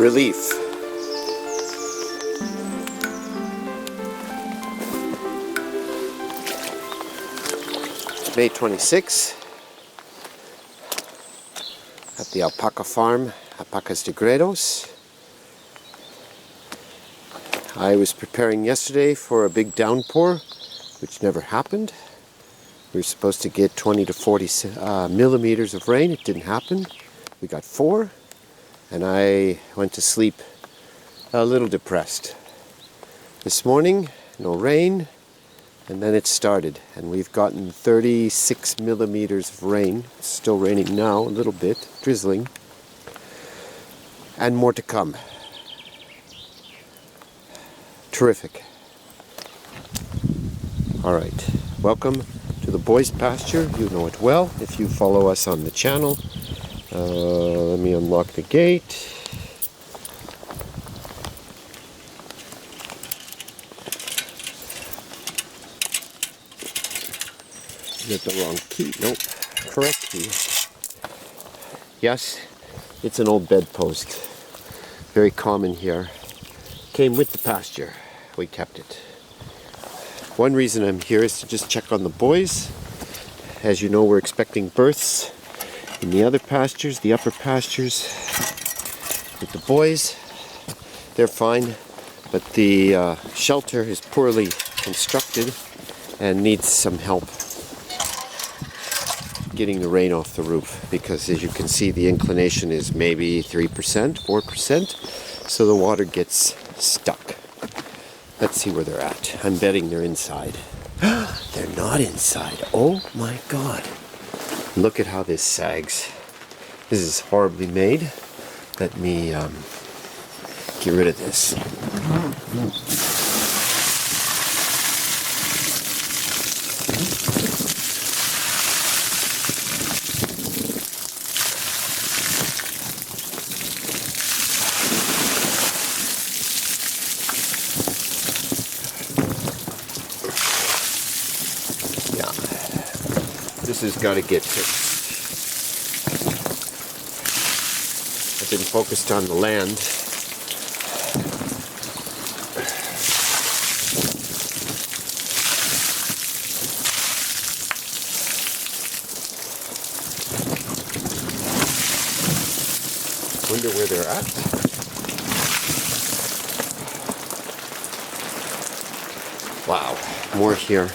relief. It's May 26th at the alpaca farm, Alpacas de Gredos. I was preparing yesterday for a big downpour, which never happened. We were supposed to get 20 to 40 millimeters of rain. It didn't happen. We got 4, and I went to sleep a little depressed. This morning, no rain, and then it started, and we've gotten 36 millimeters of rain. It's still raining now, a little bit, drizzling, and more to come. Terrific. All right, welcome to the boys' pasture. You know it well if you follow us on the channel. Let me unlock the gate. Is it the wrong key? Nope. Correct key. Yes, it's an old bedpost. Very common here. Came with the pasture. We kept it. One reason I'm here is to just check on the boys. As you know, we're expecting births in the other pastures, the upper pastures. With the boys, they're fine, but the shelter is poorly constructed and needs some help getting the rain off the roof, because as you can see, the inclination is maybe 3%, 4%, so the water gets stuck. Let's see where they're at. I'm betting they're inside. They're not inside. Oh my God. Look at how this sags. This is horribly made. Let me get rid of this. This has got to get fixed. I've been focused on the land. Wonder where they're at. Wow, more here.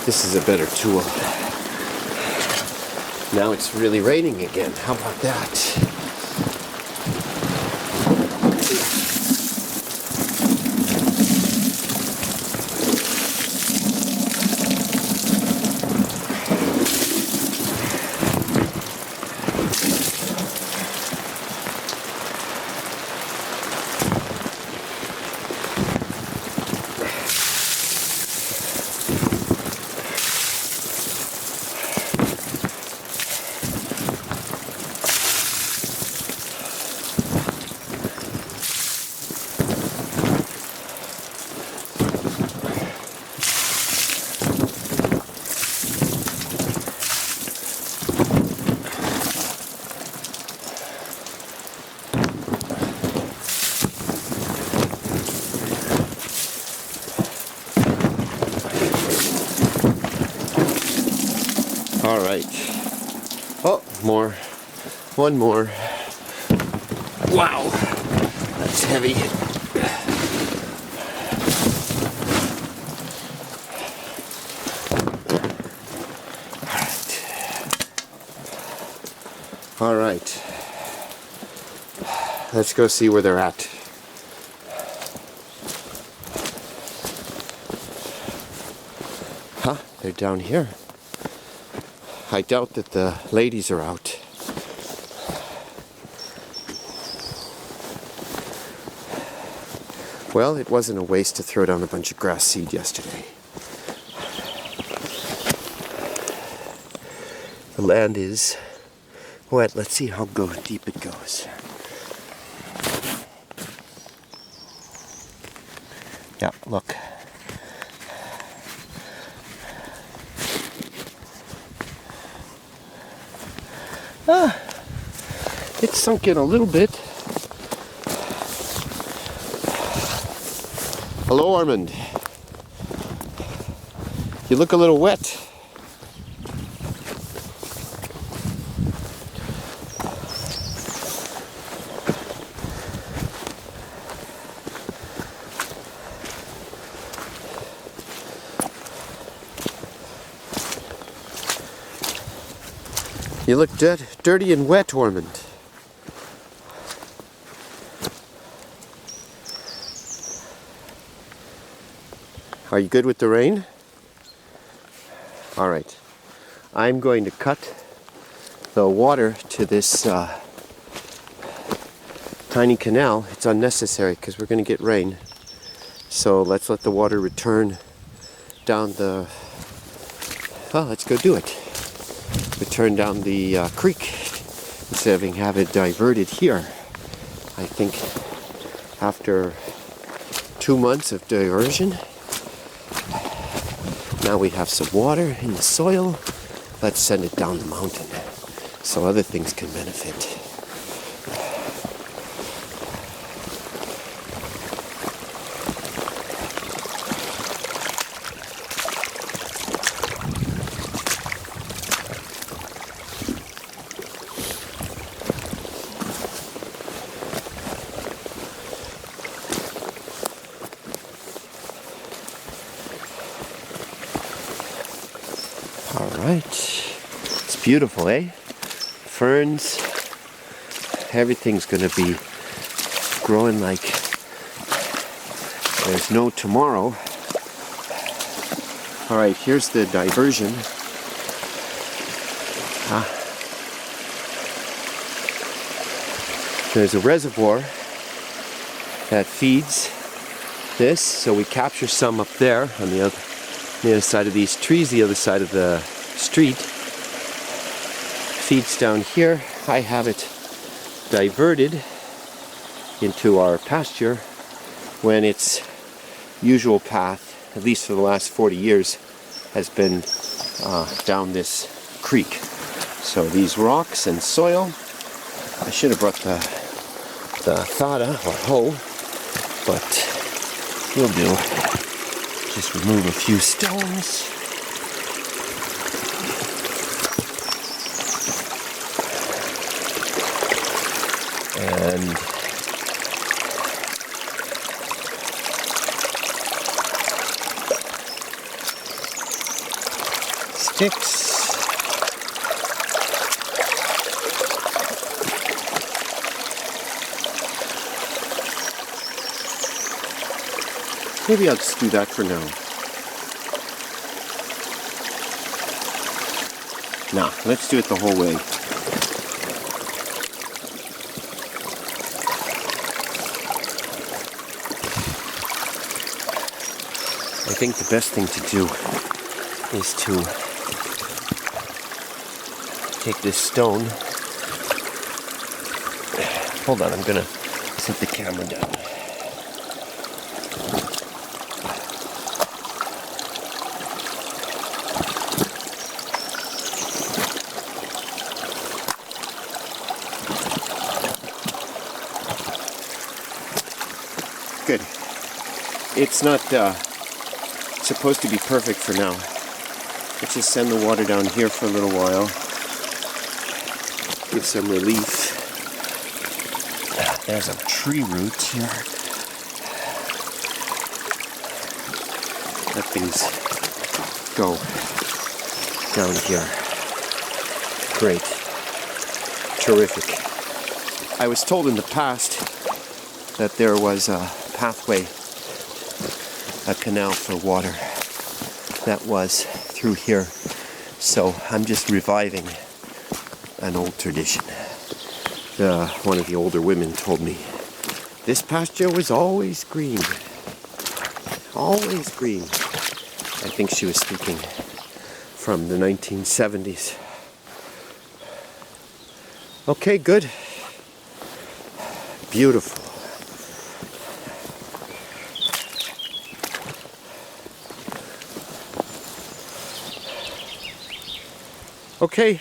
This is a better tool. Now it's really raining again. How about that? All right. Oh, more. One more. Wow. That's heavy. All right. Let's go see where they're at. Huh? They're down here. I doubt that the ladies are out. Well, it wasn't a waste to throw down a bunch of grass seed yesterday. The land is wet. Let's see how deep it goes. Yeah, look. It's sunk in a little bit. Hello, Armand. You look a little wet. You look dirty and wet, Ormond. Are you good with the rain? All right. I'm going to cut the water to this tiny canal. It's unnecessary because we're going to get rain. So let's let the water return down the... Well, let's go do it. Return down the creek instead of having it diverted here. I think after 2 months of diversion, now we have some water in the soil. Let's send it down the mountain so other things can benefit. Alright, it's beautiful, eh? Ferns, everything's gonna be growing like there's no tomorrow. Alright, here's the diversion. There's a reservoir that feeds this, so we capture some up there on the other side of these trees, the other side of the street. Feeds down here. I have it diverted into our pasture when its usual path, at least for the last 40 years, has been down this creek. So these rocks and soil, I should have brought the thada or hoe, but we'll do. Just remove a few stones. And sticks. Maybe I'll just do that for now. Nah, let's do it the whole way. I think the best thing to do is to take this stone. Hold on, I'm gonna set the camera down. Good. It's not supposed to be perfect for now. Let's just send the water down here for a little while. Give some relief. There's a tree root here. Let things go down here. Great. Terrific. I was told in the past that there was a pathway, a canal for water that was through here. So I'm just reviving an old tradition. One of the older women told me this pasture was always green. Always green. I think she was speaking from the 1970s. Okay, good. Beautiful. Okay.